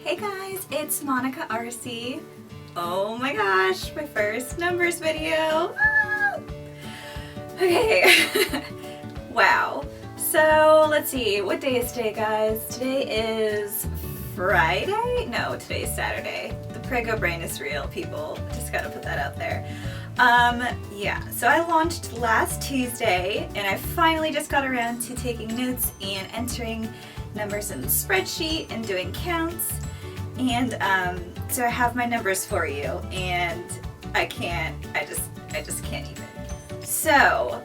Hey guys, it's Monica RC. Oh my gosh, my first numbers video. Ah! Okay. Wow. So let's see, what day is today, guys? Today is Friday? No, today's Saturday. The Prego brain is real, people. Just gotta put that out there. Yeah, so I launched last Tuesday and I finally just got around to taking notes and entering numbers in the spreadsheet and doing counts. And so I have my numbers for you and I just can't even. So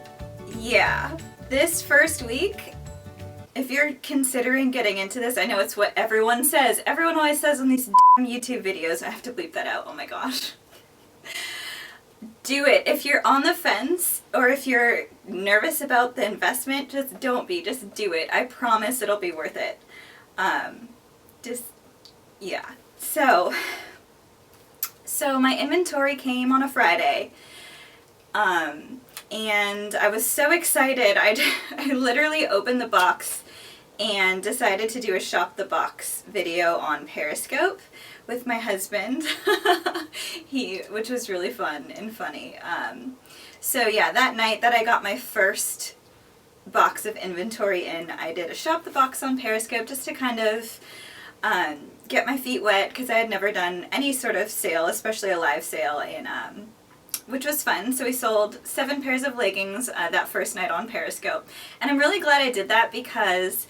yeah, this first week, if you're considering getting into this, I know it's what everyone says. Everyone always says on these damn YouTube videos. I have to bleep that out. Oh my gosh. Do it. If you're on the fence or if you're nervous about the investment, just don't be. Just do it. I promise it'll be worth it. Yeah. So my inventory came on a Friday. And I was so excited. I literally opened the box and decided to do a shop the box video on Periscope with my husband, which was really fun and funny. So yeah, that night that I got my first box of inventory in, I did a shop the box on Periscope just to kind of get my feet wet because I had never done any sort of sale, especially a live sale, and which was fun. So we sold 7 pairs of leggings that first night on Periscope, and I'm really glad I did that because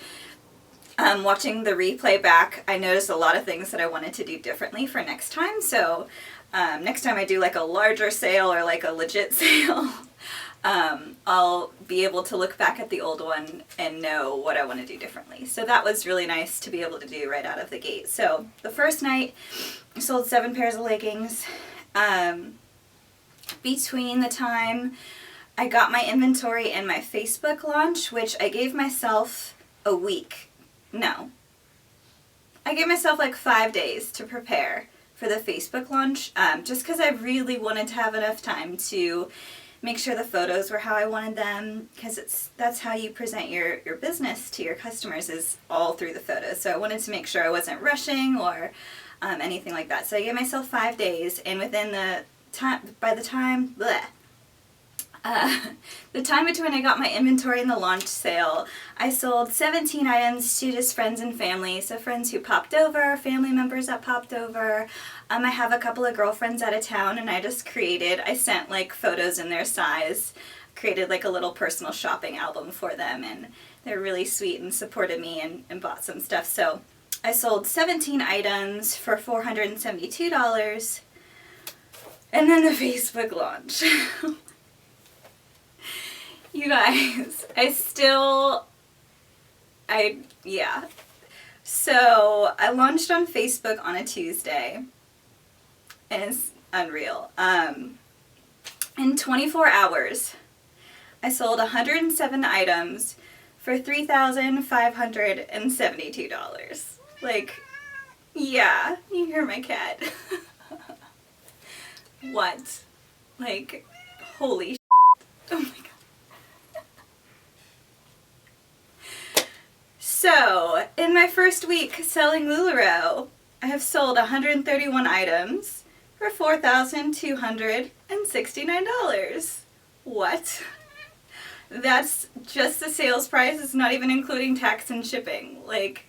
watching the replay back, I noticed a lot of things that I wanted to do differently for next time. So next time I do like a larger sale or like a legit sale, I'll be able to look back at the old one and know what I want to do differently. So that was really nice to be able to do right out of the gate. So the first night I sold 7 pairs of leggings. Between the time I got my inventory and my Facebook launch, which I gave myself a week. No. I gave myself like 5 days to prepare for the Facebook launch, just because I really wanted to have enough time to make sure the photos were how I wanted them, because that's how you present your business to your customers, is all through the photos. So I wanted to make sure I wasn't rushing or anything like that. So I gave myself 5 days, and within the time between I got my inventory and the launch sale, I sold 17 items to just friends and family. So friends who popped over, family members that popped over. I have a couple of girlfriends out of town, and I sent like photos in their size, created like a little personal shopping album for them, and they're really sweet and supported me and bought some stuff. So I sold 17 items for $472. And then the Facebook launch. You guys, yeah. So I launched on Facebook on a Tuesday, and it's unreal. In 24 hours, I sold 107 items for $3,572. Like, yeah, you hear my cat. What? Like, holy shit. Oh my god. So, in my first week selling LuLaRoe, I have sold 131 items for $4,269. What? That's just the sales price. It's not even including tax and shipping. Like,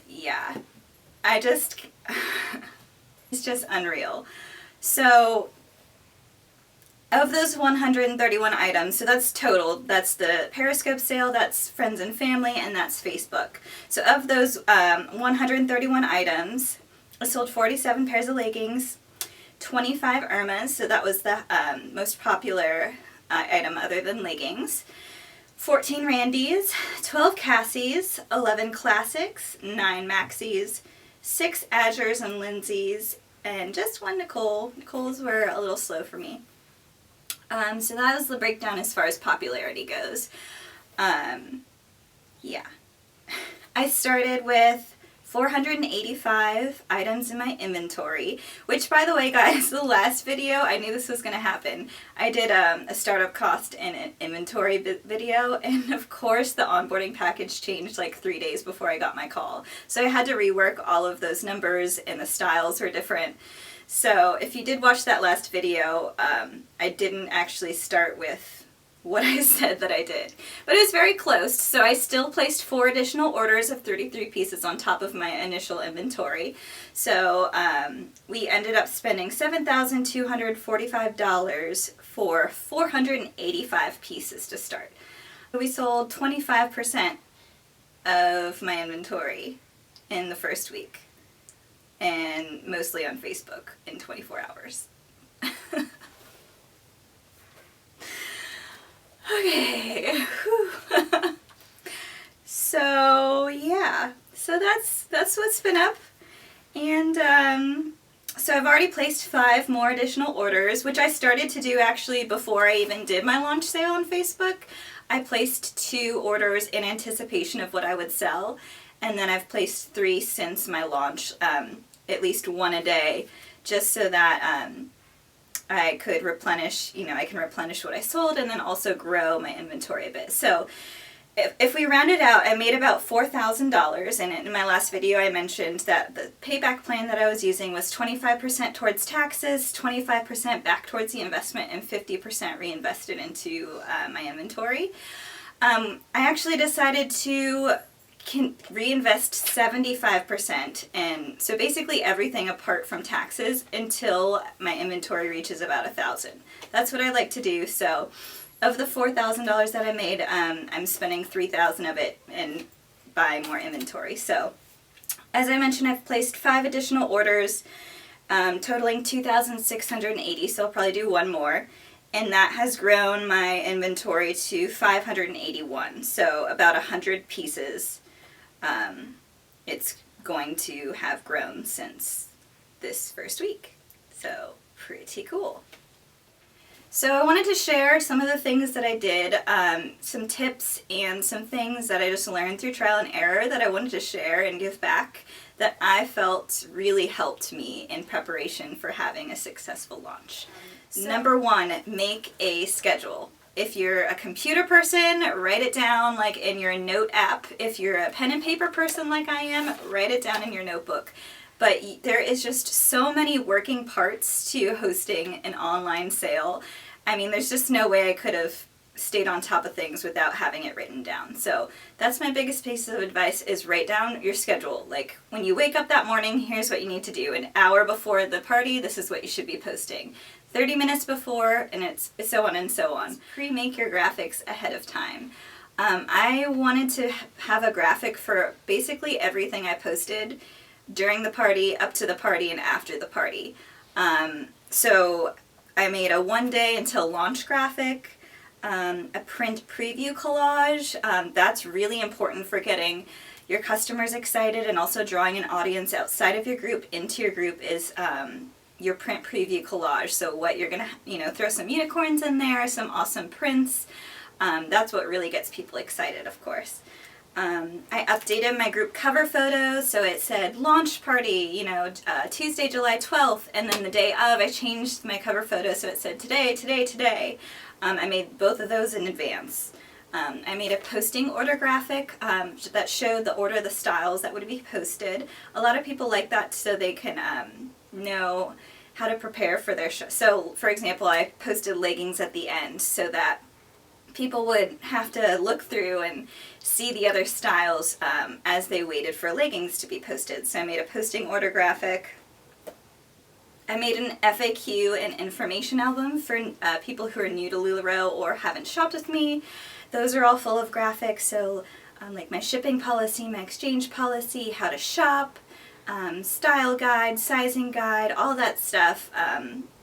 yeah. It's just unreal. So, of those 131 items, so that's total, that's the Periscope sale, that's friends and family, and that's Facebook. So of those 131 items, I sold 47 pairs of leggings, 25 Irmas, so that was the most popular item other than leggings, 14 Randys, 12 Cassies, 11 Classics, 9 Maxis, 6 Azures and Lindsays, and just 1 Nicole. Nicole's were a little slow for me. So that was the breakdown as far as popularity goes. Yeah. I started with 485 items in my inventory, which, by the way, guys, the last video, I knew this was going to happen. I did a startup cost and inventory video, and of course the onboarding package changed like 3 days before I got my call. So I had to rework all of those numbers, and the styles were different. So if you did watch that last video, I didn't actually start with what I said that I did. But it was very close, so I still placed 4 additional orders of 33 pieces on top of my initial inventory. So we ended up spending $7,245 for 485 pieces to start. We sold 25% of my inventory in the first week, and mostly on Facebook in 24 hours. Okay. So yeah, so that's what's been up, and so I've already placed 5 more additional orders, which I started to do actually before I even did my launch sale on Facebook. I placed 2 orders in anticipation of what I would sell, and then I've placed 3 since my launch, at least 1 a day, just so that I could replenish, I can replenish what I sold and then also grow my inventory a bit. So if we round it out, I made about $4,000, and in my last video I mentioned that the payback plan that I was using was 25% towards taxes, 25% back towards the investment, and 50% reinvested into my inventory. I actually decided to reinvest 75%, and so basically everything apart from taxes until my inventory reaches about 1,000. That's what I like to do. So of the $4,000 that I made, I'm spending $3,000 of it in buying more inventory. So as I mentioned, I've placed 5 additional orders, totaling 2,680, so I'll probably do 1 more. And that has grown my inventory to 581, so about 100 pieces. It's going to have grown since this first week. So pretty cool. So I wanted to share some of the things that I did, some tips and some things that I just learned through trial and error that I wanted to share and give back that I felt really helped me in preparation for having a successful launch. Number 1, make a schedule. If you're a computer person, write it down like in your note app. If you're a pen and paper person like I am, write it down in your notebook. But there is just so many working parts to hosting an online sale. I mean, there's just no way I could have stayed on top of things without having it written down. So that's my biggest piece of advice, is write down your schedule. Like when you wake up that morning, here's what you need to do. An hour before the party, this is what you should be posting. 30 minutes before, and it's so on and so on. Pre-make your graphics ahead of time. I wanted to have a graphic for basically everything I posted during the party, up to the party, and after the party. So I made a 1 day until launch graphic, a print preview collage. That's really important for getting your customers excited and also drawing an audience outside of your group into your group is your print preview collage. So what you're gonna, throw some unicorns in there, some awesome prints. That's what really gets people excited, of course. I updated my group cover photo, so it said launch party, Tuesday, July 12th, and then the day of I changed my cover photo so it said today, today, today. I made both of those in advance. I made a posting order graphic that showed the order of the styles that would be posted. A lot of people like that so they can know how to prepare for their show. So, for example, I posted leggings at the end so that people would have to look through and see the other styles as they waited for leggings to be posted. So I made a posting order graphic. I made an FAQ and information album for people who are new to LuLaRoe or haven't shopped with me. Those are all full of graphics, so like my shipping policy, my exchange policy, how to shop, style guide, sizing guide, all that stuff.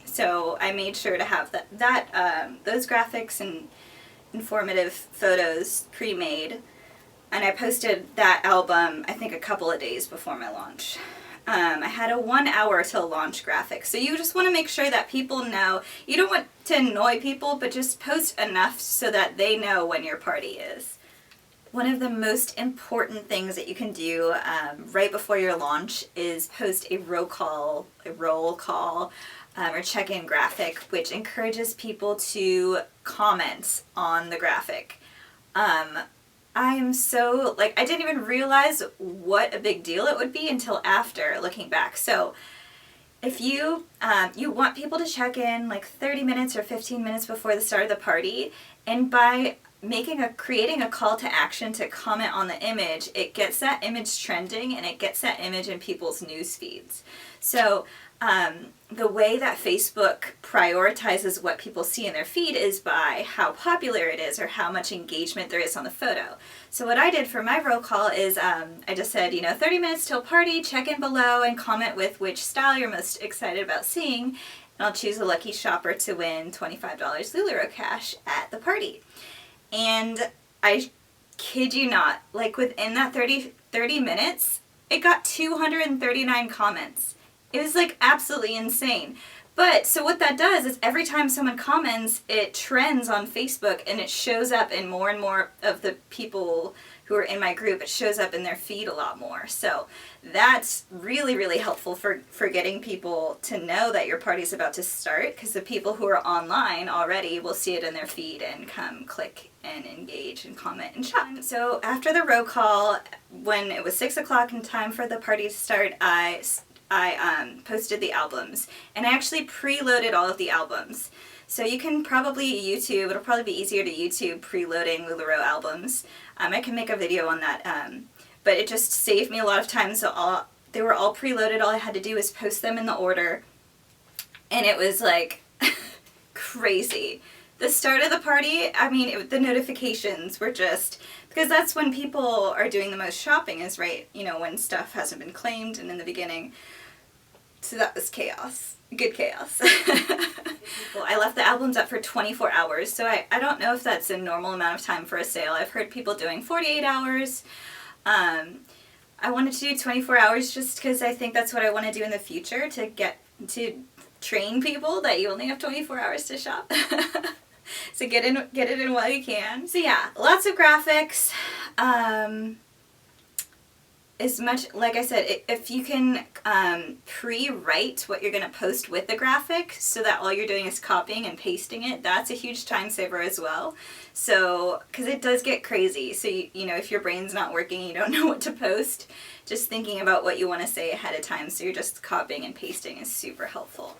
So I made sure to have those graphics and informative photos pre-made, and I posted that album I think a couple of days before my launch. I had a 1 hour till launch graphic, so you just want to make sure that people know. You don't want to annoy people, but just post enough so that they know when your party is. One of the most important things that you can do right before your launch is post a roll call, or check-in graphic, which encourages people to comment on the graphic. I am so, like, I didn't even realize what a big deal it would be until after looking back. So if you want people to check in like 30 minutes or 15 minutes before the start of the party, and by creating a call to action to comment on the image, it gets that image trending and it gets that image in people's news feeds. So the way that Facebook prioritizes what people see in their feed is by how popular it is or how much engagement there is on the photo. So what I did for my roll call is I just said, 30 minutes till party, check in below and comment with which style you're most excited about seeing, and I'll choose a lucky shopper to win $25 LuLaRoe cash at the party. And I kid you not, like within that 30 minutes, it got 239 comments. It was like absolutely insane. But so what that does is every time someone comments, it trends on Facebook and it shows up in more and more of the people who are in my group. It shows up in their feed a lot more. So that's really, really helpful for getting people to know that your party's about to start, because the people who are online already will see it in their feed and come click and engage and comment and shop. So after the roll call, when it was 6 o'clock and time for the party to start, I posted the albums, and I actually preloaded all of the albums. So you can probably it'll probably be easier to YouTube preloading LuLaRoe albums. I can make a video on that, but it just saved me a lot of time. So they were all preloaded. All I had to do was post them in the order, and it was like crazy. The start of the party, the notifications were just, because that's when people are doing the most shopping, is right, when stuff hasn't been claimed and in the beginning. So that was chaos. Good chaos. Well, I left the albums up for 24 hours, so I don't know if that's a normal amount of time for a sale. I've heard people doing 48 hours. I wanted to do 24 hours just because I think that's what I want to do in the future, to train people that you only have 24 hours to shop. So get it in while you can. So yeah, lots of graphics. As much, like I said, if you can pre-write what you're going to post with the graphic so that all you're doing is copying and pasting it, that's a huge time saver as well. So, because it does get crazy. So, if your brain's not working, you don't know what to post, just thinking about what you want to say ahead of time, so you're just copying and pasting, is super helpful.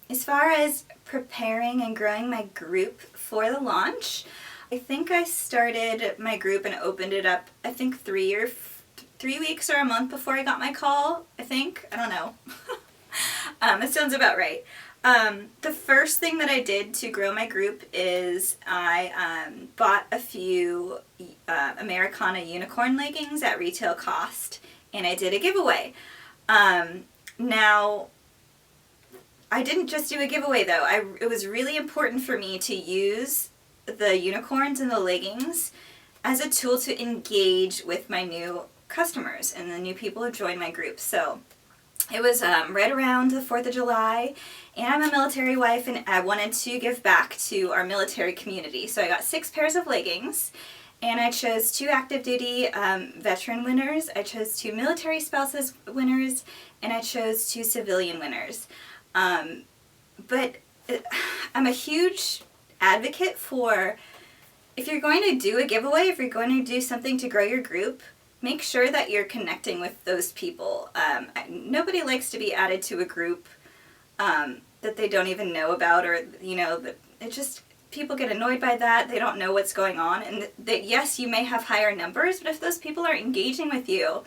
As far as preparing and growing my group for the launch, I think I started my group and opened it up, I think 3 weeks or a month before I got my call, I think. I don't know. That sounds about right. The first thing that I did to grow my group is I bought a few Americana unicorn leggings at retail cost, and I did a giveaway. Now, I didn't just do a giveaway though. It was really important for me to use the unicorns and the leggings as a tool to engage with my new customers and the new people who joined my group. So it was right around the 4th of July, and I'm a military wife, and I wanted to give back to our military community. So I got 6 pairs of leggings, and I chose 2 active duty veteran winners, I chose 2 military spouses winners, and I chose 2 civilian winners. But I'm a huge advocate for, if you're going to do a giveaway, if you're going to do something to grow your group, make sure that you're connecting with those people. Nobody likes to be added to a group that they don't even know about, or, it just, people get annoyed by that. They don't know what's going on, and that, yes, you may have higher numbers, but if those people are engaging with you,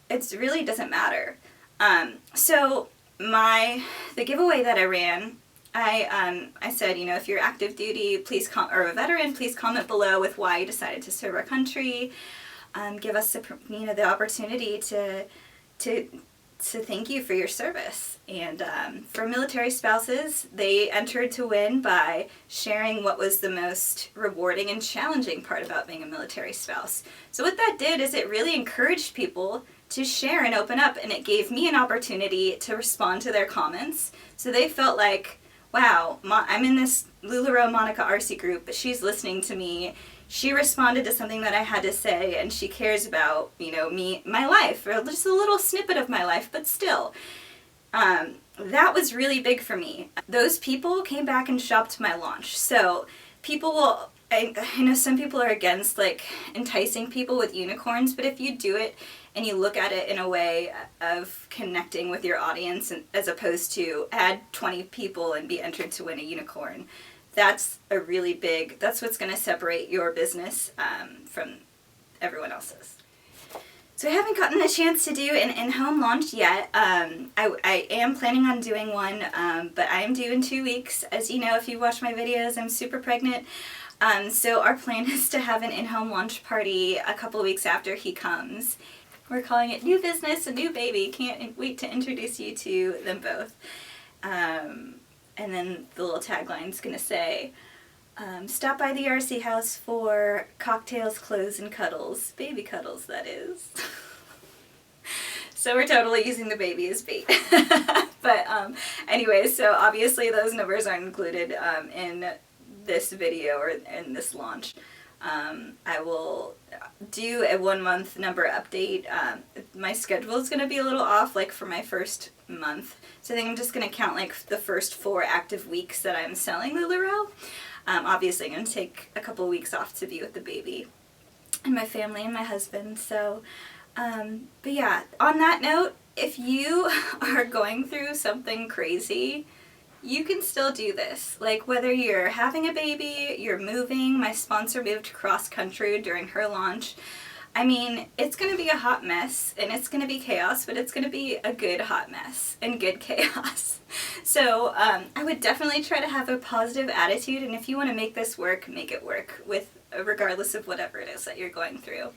it really doesn't matter. So the giveaway that I ran, I said, if you're active duty, or a veteran, please comment below with why you decided to serve our country. Give us the opportunity to thank you for your service. And for military spouses, they entered to win by sharing what was the most rewarding and challenging part about being a military spouse. So what that did is it really encouraged people to share and open up, and it gave me an opportunity to respond to their comments. So they felt like, wow, I'm in this LuLaRoe Monica RC group, but she's listening to me. she responded to something that I had to say, and she cares about, you know, me, my life, or just a little snippet of my life, but still. That was really big for me. Those people came back and shopped my launch. So people will, I know some people are against like enticing people with unicorns, but if you do it and you look at it in a way of connecting with your audience as opposed to add 20 people and be entered to win a unicorn, that's a really big, that's what's going to separate your business from everyone else's. So I haven't gotten a chance to do an in-home launch yet. I am planning on doing one, but I am due in 2 weeks. As you know, if you watch my videos, I'm super pregnant. So our plan is to have an in-home launch party a couple weeks after he comes. We're calling it New Business, a New Baby. Can't wait to introduce you to them both. And then the little tagline's gonna say, stop by the RC house for cocktails, clothes, and cuddles. Baby cuddles, that is. So we're totally using the baby as bait. But anyway, so obviously those numbers aren't included in this video or in this launch. I will do a 1 month number update. My schedule is going to be a little off, like for my first month. So I think I'm just going to count like the first 4 active weeks that I'm selling LuLaRoe. Obviously I'm going to take a couple weeks off to be with the baby and my family and my husband. So, but yeah, on that note, if you are going through something crazy, you can still do this. Like whether you're having a baby, you're moving, my sponsor moved cross country during her launch. I mean, it's going to be a hot mess and it's going to be chaos, but it's going to be a good hot mess and good chaos. So I would definitely try to have a positive attitude, and if you want to make this work, make it work with regardless of whatever it is that you're going through.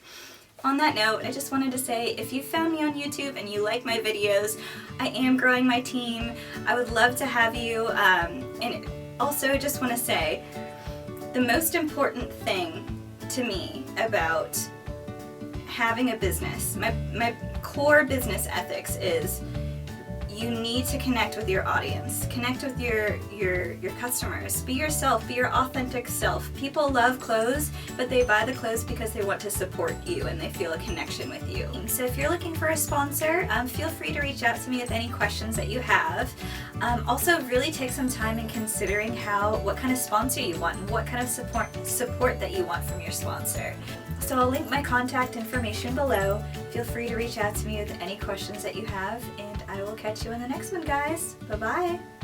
On that note, I just wanted to say, if you found me on YouTube and you like my videos, I am growing my team. I would love to have you. And also, I just want to say, the most important thing to me about having a business, my core business ethics is you need to connect with your audience, connect with your customers, be yourself, be your authentic self. People love clothes, but they buy the clothes because they want to support you and they feel a connection with you. So if you're looking for a sponsor, feel free to reach out to me with any questions that you have. Also, really take some time in considering what kind of sponsor you want and what kind of support that you want from your sponsor. So I'll link my contact information below. Feel free to reach out to me with any questions that you have, and I will catch you in the next one, guys. Bye-bye.